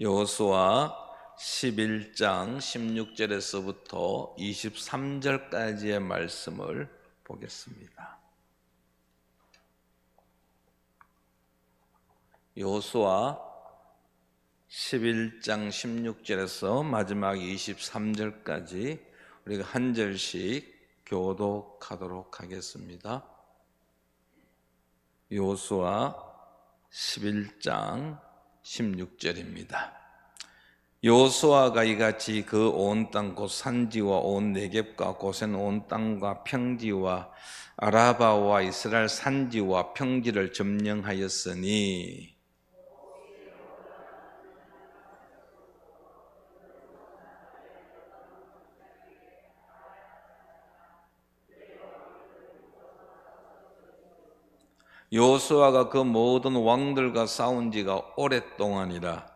여호수아 11장 16절에서부터 23절까지의 말씀을 보겠습니다. 여호수아 11장 16절에서 마지막 23절까지 우리가 한 절씩 교독하도록 하겠습니다. 여호수아 11장 16절입니다. 여호수아가 이같이 그 온 땅 곧 산지와 온 네겝과 고센 온 땅과 평지와 아라바와 이스라엘 산지와 평지를 점령하였으니 여호수아가 그 모든 왕들과 싸운 지가 오랫동안이라.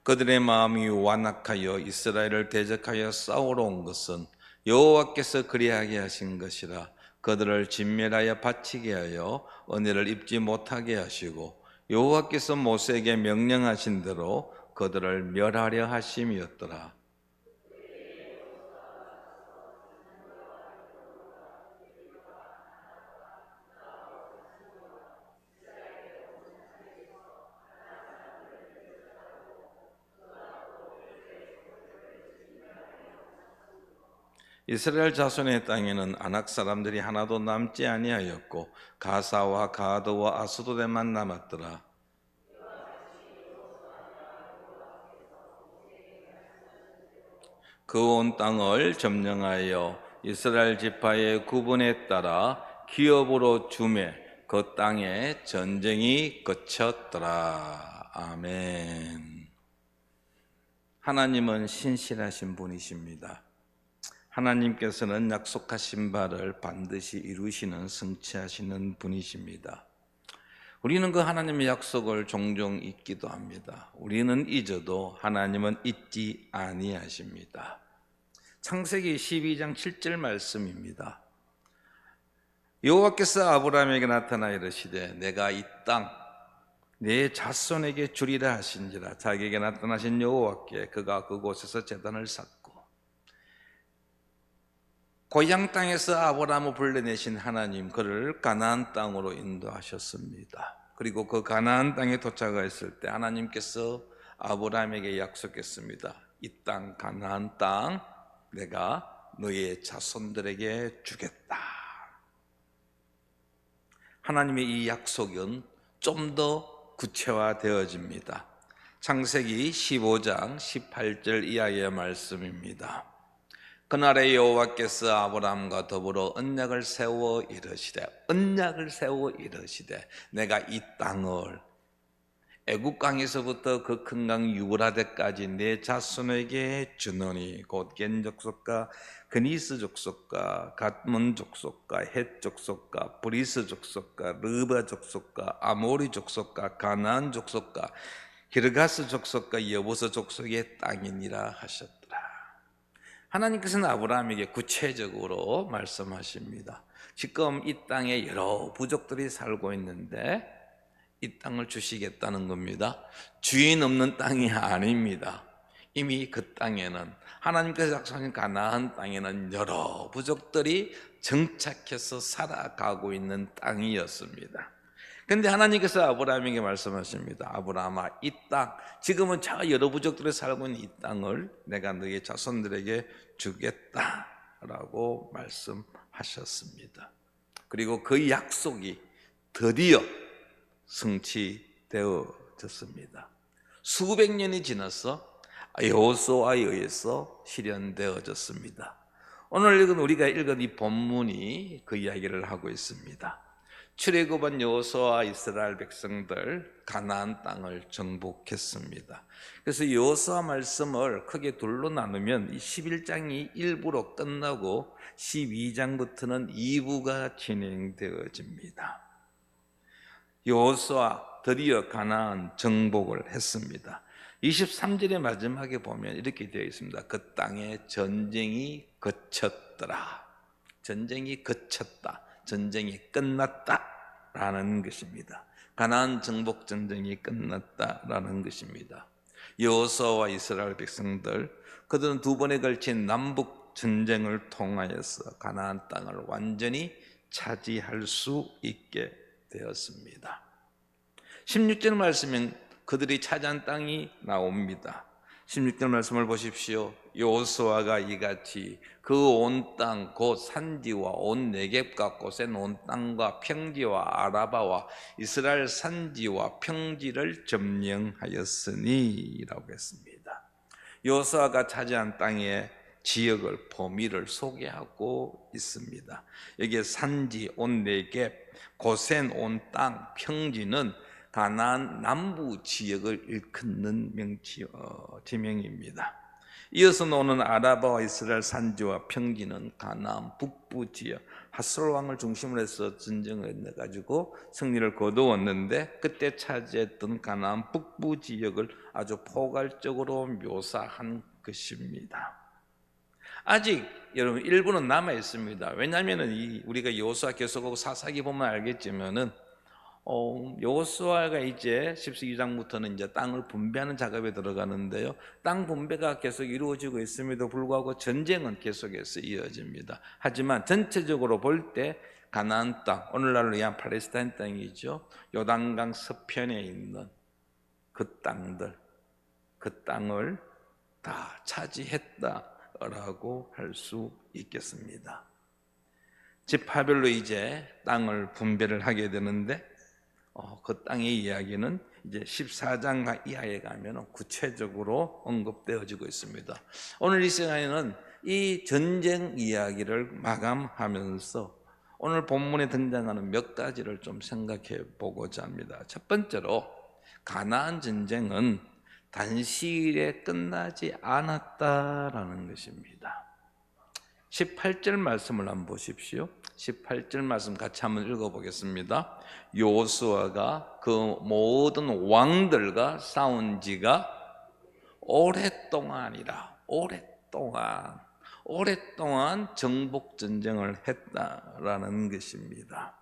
그들의 마음이 완악하여 이스라엘을 대적하여 싸우러 온 것은 여호와께서 그리하게 하신 것이라. 그들을 진멸하여 바치게 하여 은혜를 입지 못하게 하시고 여호와께서 모세에게 명령하신 대로 그들을 멸하려 하심이었더라. 이스라엘 자손의 땅에는 아낙 사람들이 하나도 남지 아니하였고 가사와 가드와 아스도데만 남았더라. 그 온 땅을 점령하여 이스라엘 지파의 구분에 따라 기업으로 주매 그 땅에 전쟁이 그쳤더라. 아멘. 하나님은 신실하신 분이십니다. 하나님께서는 약속하신 바를 반드시 이루시는 성취하시는 분이십니다. 우리는 그 하나님의 약속을 종종 잊기도 합니다. 우리는 잊어도 하나님은 잊지 아니하십니다. 창세기 12장 7절 말씀입니다. 여호와께서 아브라함에게 나타나 이르시되 내가 이 땅 내 자손에게 주리라 하신지라. 자기에게 나타나신 여호와께 그가 그곳에서 제단을 쌓고 고향 땅에서 아브라함을 불러내신 하나님, 그를 가나안 땅으로 인도하셨습니다. 그리고 그 가나안 땅에 도착했을 때 하나님께서 아브라함에게 약속했습니다. 이 땅 가나안 땅 내가 너의 자손들에게 주겠다. 하나님의 이 약속은 좀 더 구체화되어집니다. 창세기 15장 18절 이하의 말씀입니다. 그날에 여호와께서 아브라함과 더불어 언약을 세워 이르시되 내가 이 땅을 애굽 강에서부터 그 큰 강 유브라데까지 내 자손에게 주노니 곧 겐 족속과 그니스 족속과 갓문 족속과 헷 족속과 브리스 족속과 르바 족속과 아모리 족속과 가나안 족속과 기르가스 족속과 여부스 족속의 땅이니라 하셨더라. 하나님께서는 아브라함에게 구체적으로 말씀하십니다. 지금 이 땅에 여러 부족들이 살고 있는데 이 땅을 주시겠다는 겁니다. 주인 없는 땅이 아닙니다. 이미 그 땅에는 하나님께서 약속하신 가나안 땅에는 여러 부족들이 정착해서 살아가고 있는 땅이었습니다. 그런데 하나님께서 아브라함에게 말씀하십니다. 아브라함아, 이 땅, 지금은 저 여러 부족들이 살고 있는 이 땅을 내가 너의 자손들에게 주겠다라고 말씀하셨습니다. 그리고 그 약속이 드디어 성취되어졌습니다. 수백 년이 지나서 여호수아에 의해서 실현되어졌습니다. 오늘 우리가 읽은 이 본문이 그 이야기를 하고 있습니다. 출애굽한 여호수아와 이스라엘 백성들 가나안 땅을 정복했습니다. 그래서 여호수아 말씀을 크게 둘로 나누면 11장이 1부로 끝나고 12장부터는 2부가 진행되어집니다. 여호수아 드디어 가나안 정복을 했습니다. 23절의 마지막에 보면 이렇게 되어 있습니다. 그 땅에 전쟁이 그쳤더라. 전쟁이 그쳤다. 전쟁이 끝났다라는 것입니다. 가나안 정복 전쟁이 끝났다라는 것입니다. 여호수아와 이스라엘 백성들, 그들은 두 번에 걸친 남북 전쟁을 통하여서 가나안 땅을 완전히 차지할 수 있게 되었습니다. 16절 말씀은 그들이 차지한 땅이 나옵니다. 16절 말씀을 보십시오. 여호수아가 이같이 그 온 땅 곧 산지와 온 네겝과 고센 온 땅과 평지와 아라바와 이스라엘 산지와 평지를 점령하였으니라고 했습니다. 여호수아가 차지한 땅의 지역을 범위를 소개하고 있습니다. 여기에 산지, 온 네겝, 고센 온 땅, 평지는 가나안 남부 지역을 일컫는 지명입니다. 이어서 나오는 아라바와 이스라엘 산지와 평지는 가나안 북부 지역, 핫솔 왕을 중심으로 해서 전쟁을 해가지고 승리를 거두었는데 그때 차지했던 가나안 북부 지역을 아주 포괄적으로 묘사한 것입니다. 아직 여러분 일부는 남아 있습니다. 왜냐하면 우리가 여호수아 계속하고 사사기 보면 알겠지만은 여호수아가 이제 12장부터는 이제 땅을 분배하는 작업에 들어가는데요. 땅 분배가 계속 이루어지고 있음에도 불구하고 전쟁은 계속해서 이어집니다. 하지만 전체적으로 볼 때 가나안 땅, 오늘날로 의한 팔레스타인 땅이죠. 요단강 서편에 있는 그 땅들, 그 땅을 다 차지했다라고 할 수 있겠습니다. 지파별로 이제 땅을 분배를 하게 되는데 그 땅의 이야기는 이제 14장 이하에 가면 구체적으로 언급되어지고 있습니다. 오늘 이 시간에는 이 전쟁 이야기를 마감하면서 오늘 본문에 등장하는 몇 가지를 좀 생각해 보고자 합니다. 첫 번째로 가나안 전쟁은 단시일에 끝나지 않았다라는 것입니다. 18절 말씀을 한번 보십시오. 18절 말씀 같이 한번 읽어보겠습니다. 여호수아가 그 모든 왕들과 싸운 지가 오랫동안이라, 오랫동안 정복 전쟁을 했다라는 것입니다.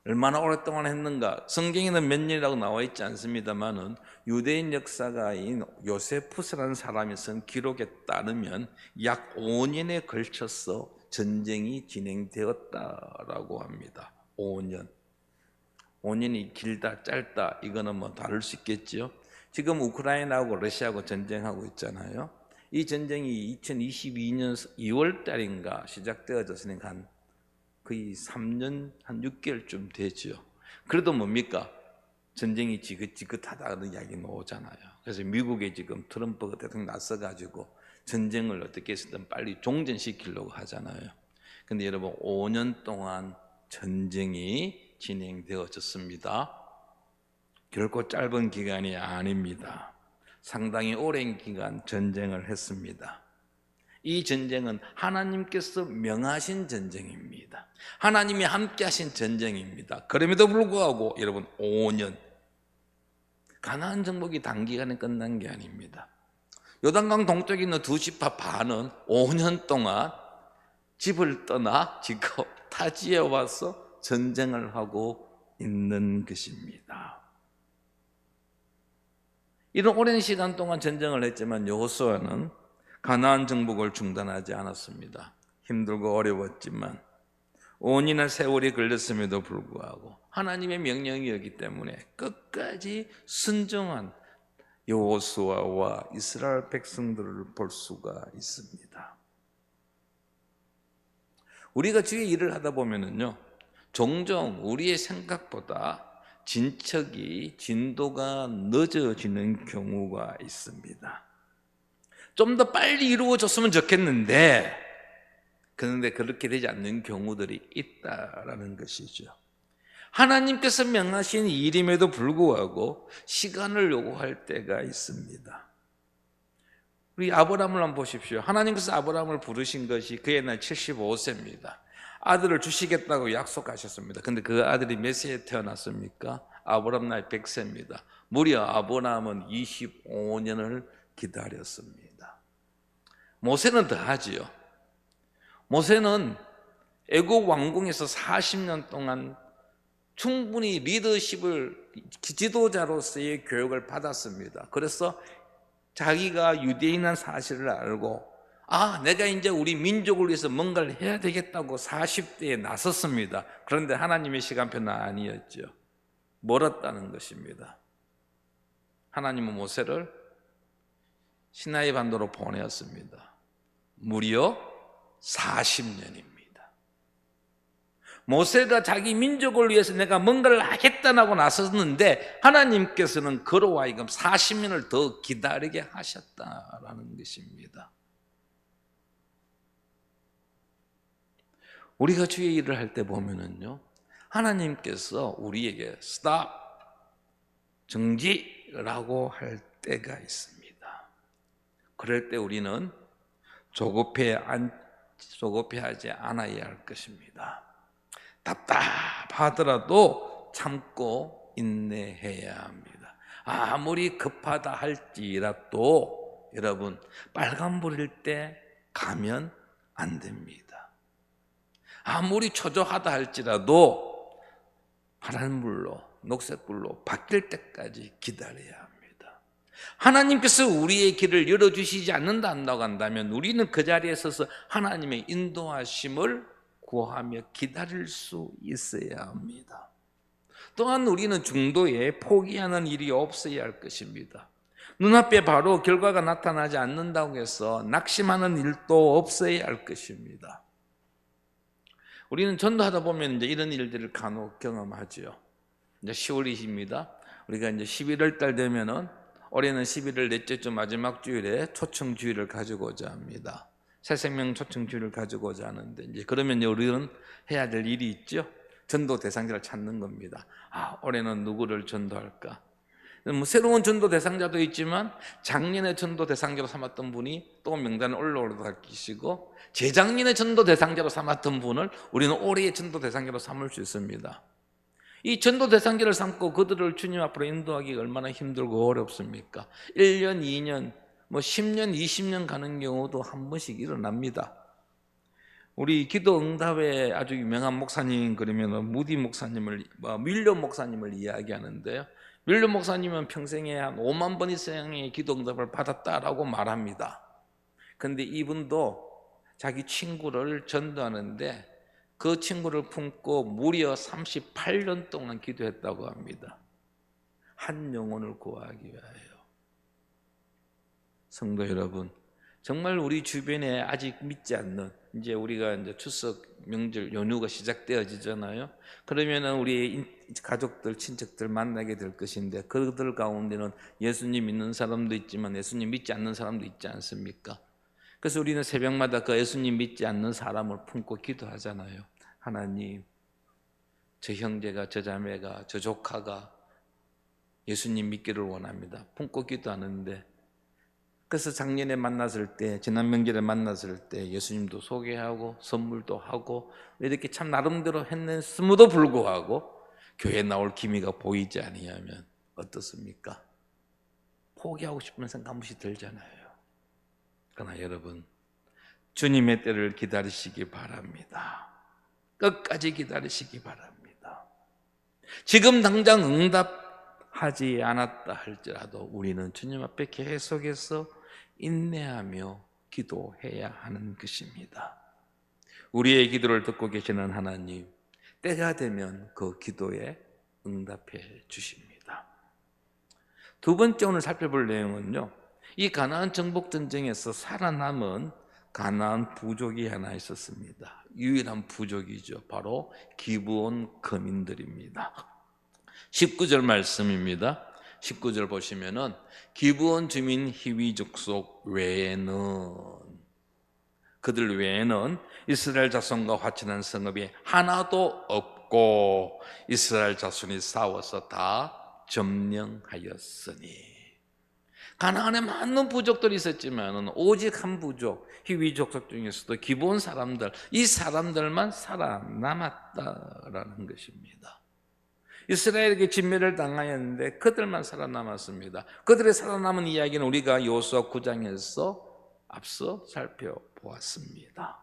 얼마나 오랫동안 했는가? 성경에는 몇 년이라고 나와 있지 않습니다만은 유대인 역사가인 요세푸스라는 사람이 쓴 기록에 따르면 약 5년에 걸쳐서 전쟁이 진행되었다라고 합니다. 5년이 길다 짧다 이거는 뭐 다를 수 있겠죠. 지금 우크라이나하고 러시아하고 전쟁하고 있잖아요. 이 전쟁이 2022년 2월 달인가 시작되어졌으니까 거의 3년 한 6개월쯤 되죠. 그래도 뭡니까? 전쟁이 지긋지긋하다는 이야기 나오잖아요. 그래서 미국에 지금 트럼프 대통령이 나서가지고 전쟁을 어떻게 해서든 빨리 종전시키려고 하잖아요. 근데 여러분 5년 동안 전쟁이 진행되어졌습니다. 결코 짧은 기간이 아닙니다. 상당히 오랜 기간 전쟁을 했습니다. 이 전쟁은 하나님께서 명하신 전쟁입니다. 하나님이 함께 하신 전쟁입니다. 그럼에도 불구하고 여러분 5년 가나안 정복이 단기간에 끝난 게 아닙니다. 요단강 동쪽에 있는 두 지파 반은 5년 동안 집을 떠나 지금 타지에 와서 전쟁을 하고 있는 것입니다. 이런 오랜 시간 동안 전쟁을 했지만 여호수아는 가나안 정복을 중단하지 않았습니다. 힘들고 어려웠지만 5년의 세월이 걸렸음에도 불구하고 하나님의 명령이었기 때문에 끝까지 순종한 여호수아와 이스라엘 백성들을 볼 수가 있습니다. 우리가 주의 일을 하다 보면은요, 종종 우리의 생각보다 진도가 늦어지는 경우가 있습니다. 좀 더 빨리 이루어졌으면 좋겠는데, 그런데 그렇게 되지 않는 경우들이 있다라는 것이죠. 하나님께서 명하신 일임에도 불구하고 시간을 요구할 때가 있습니다. 우리 아브라함을 한번 보십시오. 하나님께서 아브라함을 부르신 것이 그의 나이 75세입니다. 아들을 주시겠다고 약속하셨습니다. 근데 그 아들이 몇 세에 태어났습니까? 아브라함 나이 100세입니다. 무려 아브라함은 25년을 기다렸습니다. 모세는 더하지요. 모세는 애국 왕궁에서 40년 동안 충분히 리더십을 지도자로서의 교육을 받았습니다. 그래서 자기가 유대인한 사실을 알고 내가 이제 우리 민족을 위해서 뭔가를 해야 되겠다고 40대에 나섰습니다. 그런데 하나님의 시간표는 아니었죠. 멀었다는 것입니다. 하나님은 모세를 시나이 반도로 보내었습니다. 무려 40년입니다. 모세가 자기 민족을 위해서 내가 뭔가를 하겠다고 나섰는데 하나님께서는 그로 하여금 40년을 더 기다리게 하셨다라는 것입니다. 우리가 주의 일을 할 때 보면은요, 하나님께서 우리에게 스탑, 정지라고 할 때가 있습니다. 그럴 때 우리는 조급해하지 않아야 할 것입니다. 답답하더라도 참고 인내해야 합니다. 아무리 급하다 할지라도 여러분 빨간불일 때 가면 안 됩니다. 아무리 초조하다 할지라도 파란불로 녹색불로 바뀔 때까지 기다려야 합니다. 하나님께서 우리의 길을 열어주시지 않는다고 한다면 우리는 그 자리에 서서 하나님의 인도하심을 구하며 기다릴 수 있어야 합니다. 또한 우리는 중도에 포기하는 일이 없어야 할 것입니다. 눈앞에 바로 결과가 나타나지 않는다고 해서 낙심하는 일도 없어야 할 것입니다. 우리는 전도하다 보면 이제 이런 일들을 간혹 경험하죠. 이제 10월이십니다. 우리가 이제 11월 달 되면은 올해는 11월 넷째 주 마지막 주일에 초청 주일을 가지고자 합니다. 새생명 초청 주일을 가지고자 하는데 이제 그러면 우리는 해야 될 일이 있죠. 전도 대상자를 찾는 겁니다. 올해는 누구를 전도할까? 새로운 전도 대상자도 있지만 작년에 전도 대상자로 삼았던 분이 또 명단에 올라오도록 계시고 재작년에 전도 대상자로 삼았던 분을 우리는 올해의 전도 대상자로 삼을 수 있습니다. 이 전도 대상자를 삼고 그들을 주님 앞으로 인도하기가 얼마나 힘들고 어렵습니까? 1년, 2년, 10년, 20년 가는 경우도 한 번씩 일어납니다. 우리 기도 응답에 아주 유명한 목사님 그러면 무디 목사님을 밀려 목사님을 이야기하는데요. 밀려 목사님은 평생에 한 5만 번 이상의 기도 응답을 받았다라고 말합니다. 그런데 이분도 자기 친구를 전도하는데 그 친구를 품고 무려 38년 동안 기도했다고 합니다. 한 영혼을 구하기 위하여. 성도 여러분, 정말 우리 주변에 아직 믿지 않는 이제 우리가 이제 추석 명절 연휴가 시작되어지잖아요. 그러면은 우리 가족들, 친척들 만나게 될 것인데 그들 가운데는 예수님 믿는 사람도 있지만 예수님 믿지 않는 사람도 있지 않습니까? 그래서 우리는 새벽마다 그 예수님 믿지 않는 사람을 품고 기도하잖아요. 하나님, 저 형제가, 저 자매가, 저 조카가 예수님 믿기를 원합니다. 품고 기도하는데 그래서 작년에 만났을 때, 지난 명절에 만났을 때 예수님도 소개하고 선물도 하고 이렇게 참 나름대로 했음에도 불구하고 교회 나올 기미가 보이지 아니하면 어떻습니까? 포기하고 싶은 생각 한 번씩 들잖아요. 그러나 여러분, 주님의 때를 기다리시기 바랍니다. 끝까지 기다리시기 바랍니다. 지금 당장 응답하지 않았다 할지라도 우리는 주님 앞에 계속해서 인내하며 기도해야 하는 것입니다. 우리의 기도를 듣고 계시는 하나님, 때가 되면 그 기도에 응답해 주십니다. 두 번째 오늘 살펴볼 내용은요, 이 가나안 정복 전쟁에서 살아남은 가나안 부족이 하나 있었습니다. 유일한 부족이죠. 바로 기브온 거민들입니다. 19절 말씀입니다. 19절 보시면은 기브온 주민 히위 족속 외에는, 그들 외에는 이스라엘 자손과 화친한 성읍이 하나도 없고 이스라엘 자손이 싸워서 다 점령하였으니. 가나안에 많은 부족들이 있었지만 오직 한 부족, 히위 족속 중에서도 기브온 사람들, 이 사람들만 살아남았다라는 것입니다. 이스라엘에게 진멸을 당하였는데 그들만 살아남았습니다. 그들의 살아남은 이야기는 우리가 여호수아 9장에서 앞서 살펴보았습니다.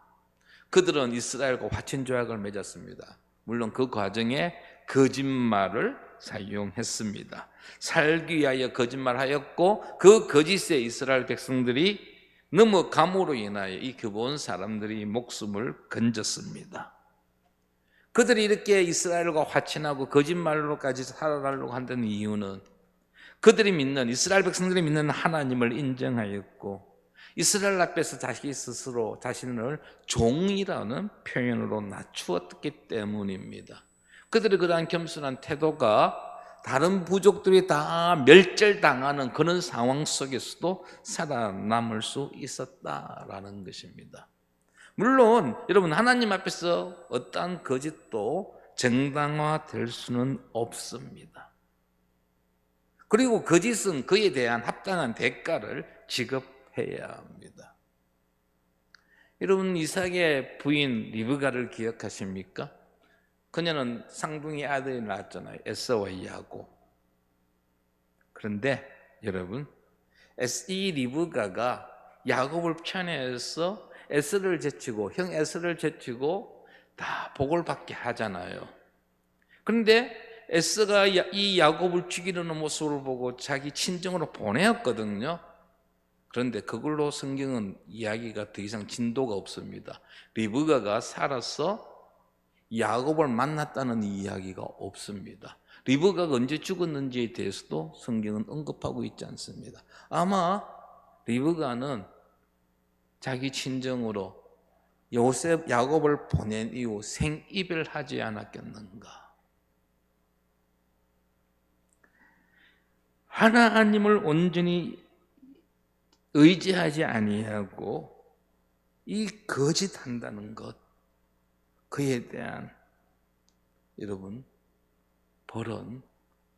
그들은 이스라엘과 화친 조약을 맺었습니다. 물론 그 과정에 거짓말을 사용했습니다. 살기 위하여 거짓말하였고 그 거짓에 이스라엘 백성들이 넘어감으로 인하여 이 기브온 사람들이 목숨을 건졌습니다. 그들이 이렇게 이스라엘과 화친하고 거짓말로까지 살아가려고 한다는 이유는 그들이 믿는, 이스라엘 백성들이 믿는 하나님을 인정하였고 이스라엘 앞에서 자기 스스로 자신을 종이라는 표현으로 낮추었기 때문입니다. 그들의 그러한 겸손한 태도가 다른 부족들이 다 멸절당하는 그런 상황 속에서도 살아남을 수 있었다라는 것입니다. 물론 여러분, 하나님 앞에서 어떠한 거짓도 정당화될 수는 없습니다. 그리고 거짓은 그에 대한 합당한 대가를 지급해야 합니다. 여러분, 이삭의 부인 리브가를 기억하십니까? 그녀는 쌍둥이 아들이 낳았잖아요. 에서와 야곱. 그런데 여러분, 이 리브가가 야곱을 편애해서 에서를 제치고 형 에서를 제치고 다 복을 받게 하잖아요. 그런데 에서가 이 야곱을 죽이려는 모습을 보고 자기 친정으로 보내었거든요. 그런데 그걸로 성경은 이야기가 더 이상 진도가 없습니다. 리브가가 살아서 야곱을 만났다는 이야기가 없습니다. 리브가가 언제 죽었는지에 대해서도 성경은 언급하고 있지 않습니다. 아마 리브가는 자기 친정으로 야곱을 보낸 이후 생이별하지 않았겠는가? 하나님을 온전히 의지하지 아니하고 이 거짓한다는 것, 그에 대한 여러분 벌은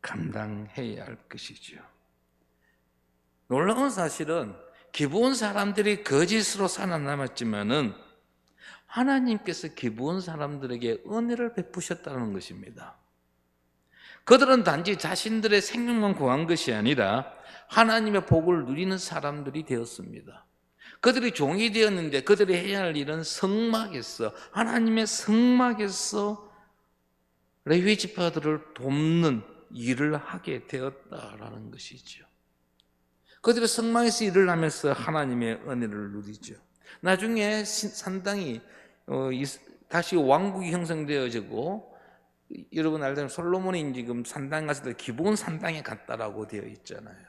감당해야 할 것이죠. 놀라운 사실은 기브온 사람들이 거짓으로 살아남았지만은 하나님께서 기브온 사람들에게 은혜를 베푸셨다는 것입니다. 그들은 단지 자신들의 생명만 구한 것이 아니라 하나님의 복을 누리는 사람들이 되었습니다. 그들이 종이 되었는데 그들이 해야 할 일은 성막에서, 하나님의 성막에서 레위 지파들을 돕는 일을 하게 되었다라는 것이죠. 그들이 성막에서 일을 하면서 하나님의 은혜를 누리죠. 나중에 산당이 다시 왕국이 형성되어지고, 여러분 알다시피 솔로몬이 지금 산당 갔을 때 기브온 산당에 갔다라고 되어 있잖아요.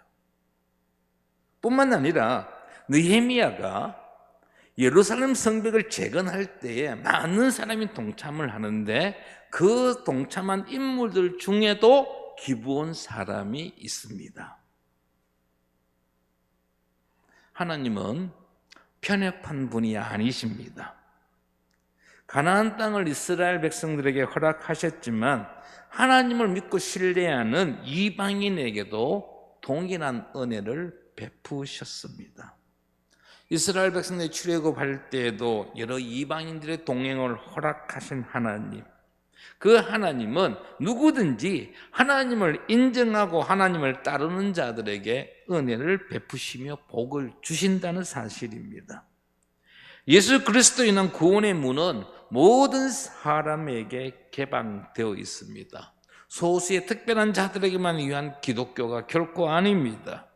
뿐만 아니라 느헤미야가 예루살렘 성벽을 재건할 때에 많은 사람이 동참을 하는데 그 동참한 인물들 중에도 기브온 사람이 있습니다. 하나님은 편협한 분이 아니십니다. 가나안 땅을 이스라엘 백성들에게 허락하셨지만 하나님을 믿고 신뢰하는 이방인에게도 동일한 은혜를 베푸셨습니다. 이스라엘 백성들이 출애굽할 때에도 여러 이방인들의 동행을 허락하신 하나님, 그 하나님은 누구든지 하나님을 인정하고 하나님을 따르는 자들에게 은혜를 베푸시며 복을 주신다는 사실입니다. 예수 그리스도로 인한 구원의 문은 모든 사람에게 개방되어 있습니다. 소수의 특별한 자들에게만 위한 기독교가 결코 아닙니다.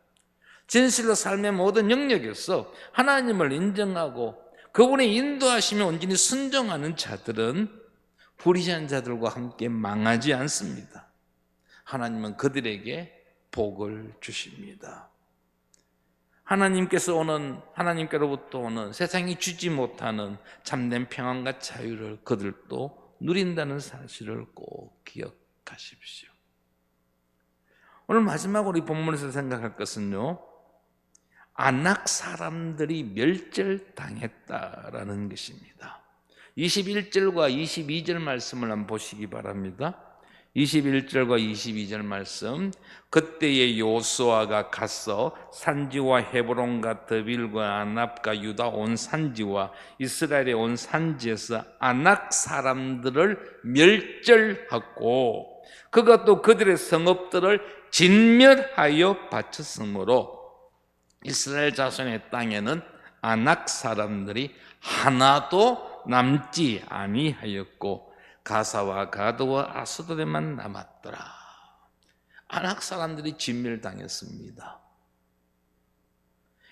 진실로 삶의 모든 영역에서 하나님을 인정하고 그분의 인도하심에 온전히 순종하는 자들은 불의한 자들과 함께 망하지 않습니다. 하나님은 그들에게 복을 주십니다. 하나님께로부터 오는 세상이 주지 못하는 참된 평안과 자유를 그들도 누린다는 사실을 꼭 기억하십시오. 오늘 마지막으로 이 본문에서 생각할 것은요, 아낙 사람들이 멸절당했다라는 것입니다. 21절과 22절 말씀을 한번 보시기 바랍니다. 21절과 22절 말씀. 그때에 여호수아가 가서 산지와 헤브론과 드빌과 아납과 유다 온 산지와 이스라엘의 온 산지에서 아낙 사람들을 멸절하고 그가 또 그들의 성읍들을 진멸하여 바쳤으므로 이스라엘 자손의 땅에는 아낙 사람들이 하나도 남지 아니하였고 가사와 가드와 아스도데만 남았더라. 아낙 사람들이 진멸당했습니다.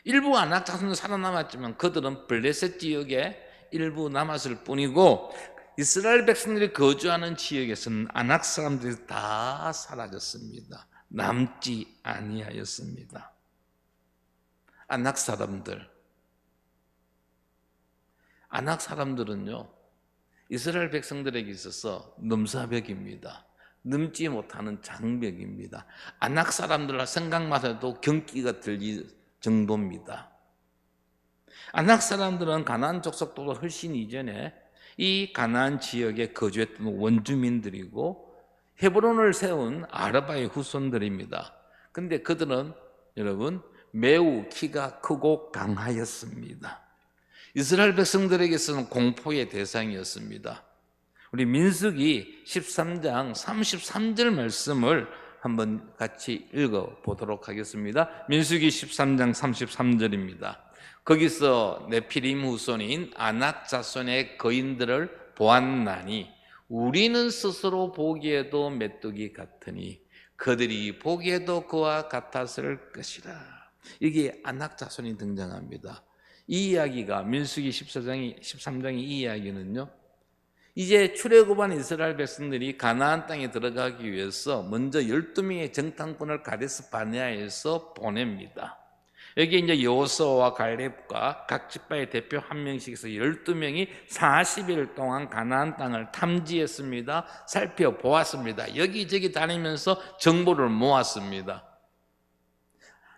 일부 아낙 자손은 살아남았지만 그들은 블레셋 지역에 일부 남았을 뿐이고 이스라엘 백성들이 거주하는 지역에서는 아낙 사람들이 다 사라졌습니다. 남지 아니하였습니다. 아낙 사람들은요, 이스라엘 백성들에게 있어서 넘사벽입니다. 넘지 못하는 장벽입니다. 아낙 사람들 생각만 해도 경기가 들릴 정도입니다. 아낙 사람들은 가나안 족속보다 훨씬 이전에 이 가나안 지역에 거주했던 원주민들이고 헤브론을 세운 아르바의 후손들입니다. 근데 그들은 여러분 매우 키가 크고 강하였습니다. 이스라엘 백성들에게서는 공포의 대상이었습니다. 우리 민수기 13장 33절 말씀을 한번 같이 읽어보도록 하겠습니다. 민수기 13장 33절입니다. 거기서 네피림 후손인 아낙 자손의 거인들을 보았나니 우리는 스스로 보기에도 메뚜기 같으니 그들이 보기에도 그와 같았을 것이라. 이게 아낙 자손이 등장합니다. 이 이야기가 민수기 13장의 이 이야기는요, 이제 출애굽한 이스라엘 백성들이 가나안 땅에 들어가기 위해서 먼저 12명의 정탐꾼을 가데스 바네아에서 보냅니다. 여기 이제 여호수아와 갈렙과 각 지파의 대표 한 명씩 해서 12명이 40일 동안 가나안 땅을 탐지했습니다. 살펴보았습니다. 여기저기 다니면서 정보를 모았습니다.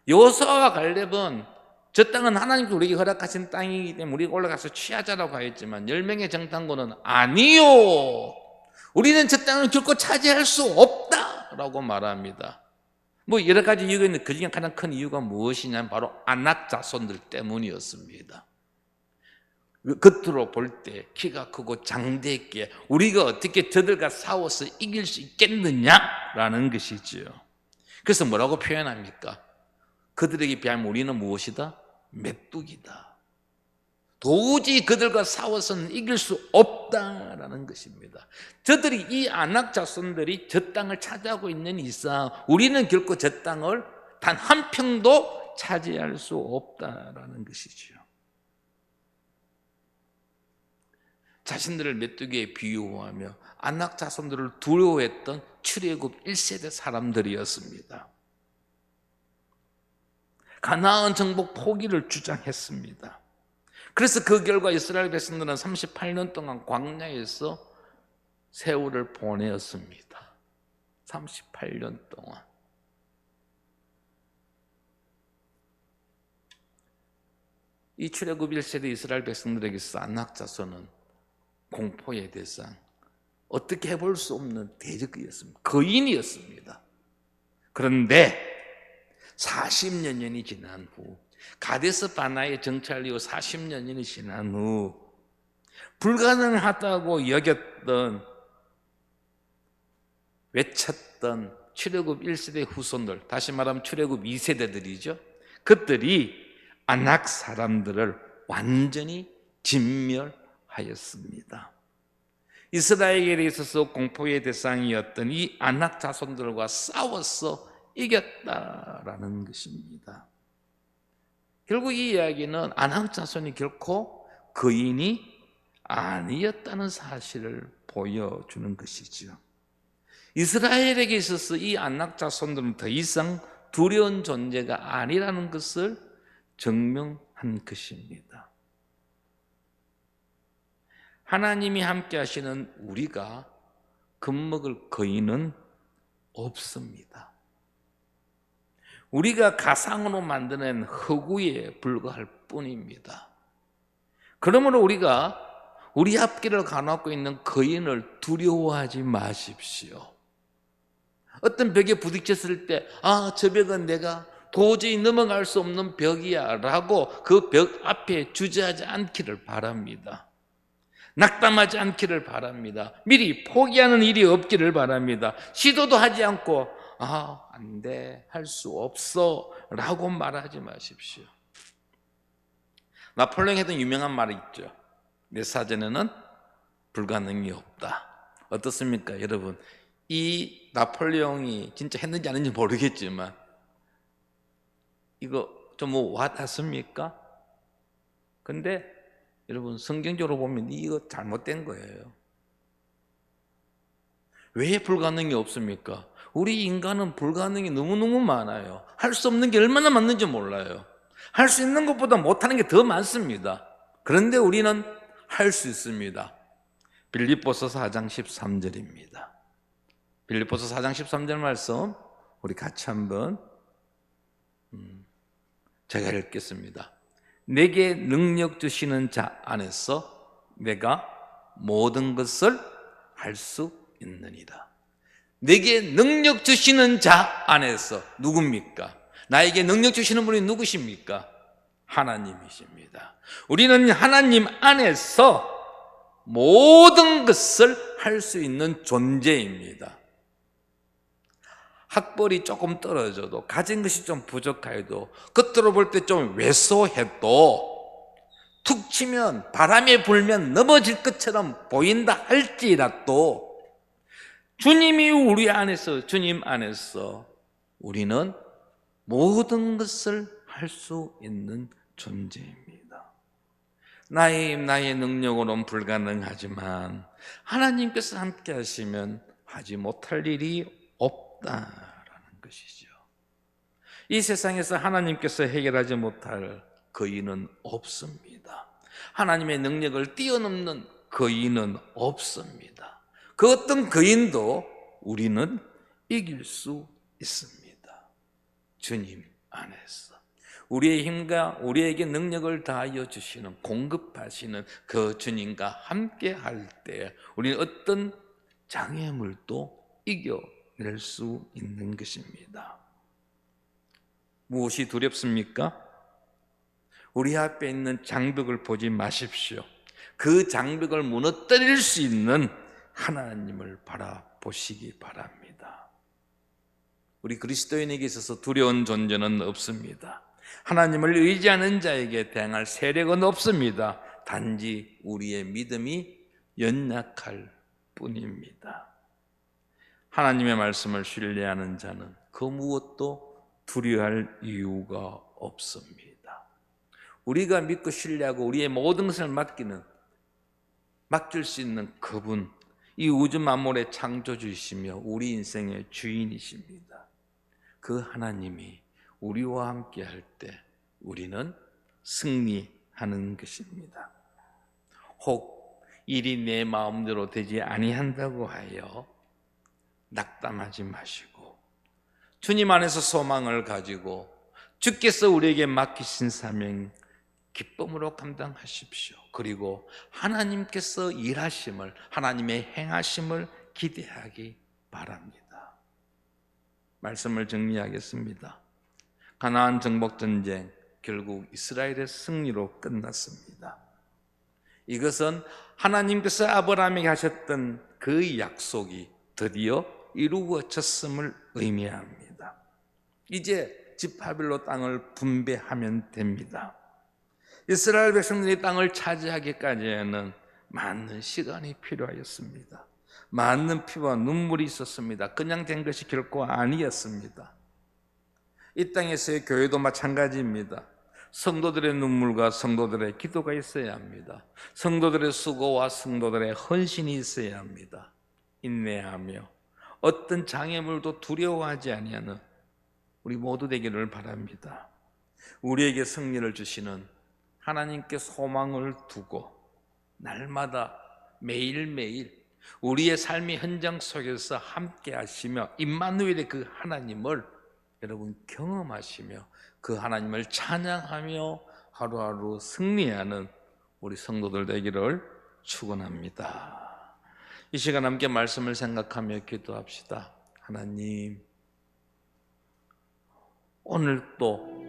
여호수아와 갈렙은 저 땅은 하나님께 우리에게 허락하신 땅이기 때문에 우리가 올라가서 취하자라고 하였지만 10명의 정탐꾼은 아니요, 우리는 저 땅을 결코 차지할 수 없다라고 말합니다. 뭐 여러 가지 이유가 있는데 그 중에 가장 큰 이유가 무엇이냐면 바로 아낙 자손들 때문이었습니다. 겉으로 볼 때 키가 크고 장대있게 우리가 어떻게 저들과 싸워서 이길 수 있겠느냐라는 것이지요. 그래서 뭐라고 표현합니까? 그들에게 비하면 우리는 무엇이다? 메뚜기다. 도저히 그들과 싸워서는 이길 수 없다라는 것입니다. 저들이 이 아낙 자손들이 저 땅을 차지하고 있는 이상 우리는 결코 저 땅을 단 한 평도 차지할 수 없다라는 것이죠. 자신들을 메뚜기에 비유하며 아낙 자손들을 두려워했던 출애굽 1세대 사람들이었습니다. 가나안 정복 포기를 주장했습니다. 그래서 그 결과 이스라엘 백성들은 38년 동안 광야에서 세월을 보내었습니다. 38년 동안. 이 출애굽 1세대 이스라엘 백성들에게서 아낙 자손은 공포의 대상, 어떻게 해볼 수 없는 대적이었습니다. 거인이었습니다. 그런데 40년이 지난 후 가데스 바나에 정찰 이후 40년이 지난 후 불가능하다고 여겼던 외쳤던 출애굽 1세대 후손들, 다시 말하면 출애굽 2세대들이죠. 그들이 아낙 사람들을 완전히 진멸하였습니다. 이스라엘에 있어서 공포의 대상이었던 이 아낙 자손들과 싸워서 이겼다라는 것입니다. 결국 이 이야기는 아낙 자손이 결코 거인이 아니었다는 사실을 보여주는 것이죠. 이스라엘에게 있어서 이 아낙 자손들은 더 이상 두려운 존재가 아니라는 것을 증명한 것입니다. 하나님이 함께 하시는 우리가 겁먹을 거인은 없습니다. 우리가 가상으로 만드는 허구에 불과할 뿐입니다. 그러므로 우리가 우리 앞길을 가놓고 있는 거인을 두려워하지 마십시오. 어떤 벽에 부딪혔을 때 저 벽은 내가 도저히 넘어갈 수 없는 벽이야 라고 그 벽 앞에 주저하지 않기를 바랍니다. 낙담하지 않기를 바랍니다. 미리 포기하는 일이 없기를 바랍니다. 시도도 하지 않고 안 돼, 할 수 없어 라고 말하지 마십시오. 나폴레옹이 했던 유명한 말이 있죠. 내 사전에는 불가능이 없다. 어떻습니까, 여러분? 이 나폴레옹이 진짜 했는지 안 했는지 모르겠지만 이거 좀 와닿습니까? 근데 여러분, 성경적으로 보면 이거 잘못된 거예요. 왜 불가능이 없습니까? 우리 인간은 불가능이 너무너무 많아요. 할 수 없는 게 얼마나 많은지 몰라요. 할 수 있는 것보다 못하는 게 더 많습니다. 그런데 우리는 할 수 있습니다. 빌립보서 4장 13절입니다. 빌립보서 4장 13절 말씀 우리 같이 한번 제가 읽겠습니다. 내게 능력 주시는 자 안에서 내가 모든 것을 할 수 있느니라. 내게 능력 주시는 자 안에서 누굽니까? 나에게 능력 주시는 분이 누구십니까? 하나님이십니다. 우리는 하나님 안에서 모든 것을 할 수 있는 존재입니다. 학벌이 조금 떨어져도, 가진 것이 좀 부족해도, 겉으로 볼 때 좀 왜소해도, 툭 치면 바람에 불면 넘어질 것처럼 보인다 할지라도 주님이 우리 안에서, 주님 안에서 우리는 모든 것을 할 수 있는 존재입니다. 나의 능력으로는 불가능하지만 하나님께서 함께 하시면 하지 못할 일이 없다라는 것이죠. 이 세상에서 하나님께서 해결하지 못할 거인은 없습니다. 하나님의 능력을 뛰어넘는 거인은 없습니다. 그 어떤 거인도 우리는 이길 수 있습니다. 주님 안에서 우리의 힘과 우리에게 능력을 다하여 주시는, 공급하시는 그 주님과 함께 할 때 우리는 어떤 장애물도 이겨낼 수 있는 것입니다. 무엇이 두렵습니까? 우리 앞에 있는 장벽을 보지 마십시오. 그 장벽을 무너뜨릴 수 있는 하나님을 바라보시기 바랍니다. 우리 그리스도인에게 있어서 두려운 존재는 없습니다. 하나님을 의지하는 자에게 대항할 세력은 없습니다. 단지 우리의 믿음이 연약할 뿐입니다. 하나님의 말씀을 신뢰하는 자는 그 무엇도 두려워할 이유가 없습니다. 우리가 믿고 신뢰하고 우리의 모든 것을 맡길 수 있는 그분, 이 우주 만물의 창조주이시며 우리 인생의 주인이십니다. 그 하나님이 우리와 함께 할 때 우리는 승리하는 것입니다. 혹 일이 내 마음대로 되지 아니한다고 하여 낙담하지 마시고 주님 안에서 소망을 가지고 주께서 우리에게 맡기신 사명 기쁨으로 감당하십시오. 그리고 하나님께서 일하심을, 하나님의 행하심을 기대하기 바랍니다. 말씀을 정리하겠습니다. 가나안 정복 전쟁 결국 이스라엘의 승리로 끝났습니다. 이것은 하나님께서 아브라함에게 하셨던 그 약속이 드디어 이루어졌음을 의미합니다. 이제 집하빌로 땅을 분배하면 됩니다. 이스라엘 백성들이 땅을 차지하기까지는 많은 시간이 필요하였습니다. 많은 피와 눈물이 있었습니다. 그냥 된 것이 결코 아니었습니다. 이 땅에서의 교회도 마찬가지입니다. 성도들의 눈물과 성도들의 기도가 있어야 합니다. 성도들의 수고와 성도들의 헌신이 있어야 합니다. 인내하며 어떤 장애물도 두려워하지 아니하는 우리 모두 되기를 바랍니다. 우리에게 승리를 주시는 하나님께 소망을 두고 날마다 매일매일 우리의 삶의 현장 속에서 함께 하시며 임마누엘의 그 하나님을 여러분 경험하시며 그 하나님을 찬양하며 하루하루 승리하는 우리 성도들 되기를 축원합니다. 이 시간 함께 말씀을 생각하며 기도합시다. 하나님, 오늘 또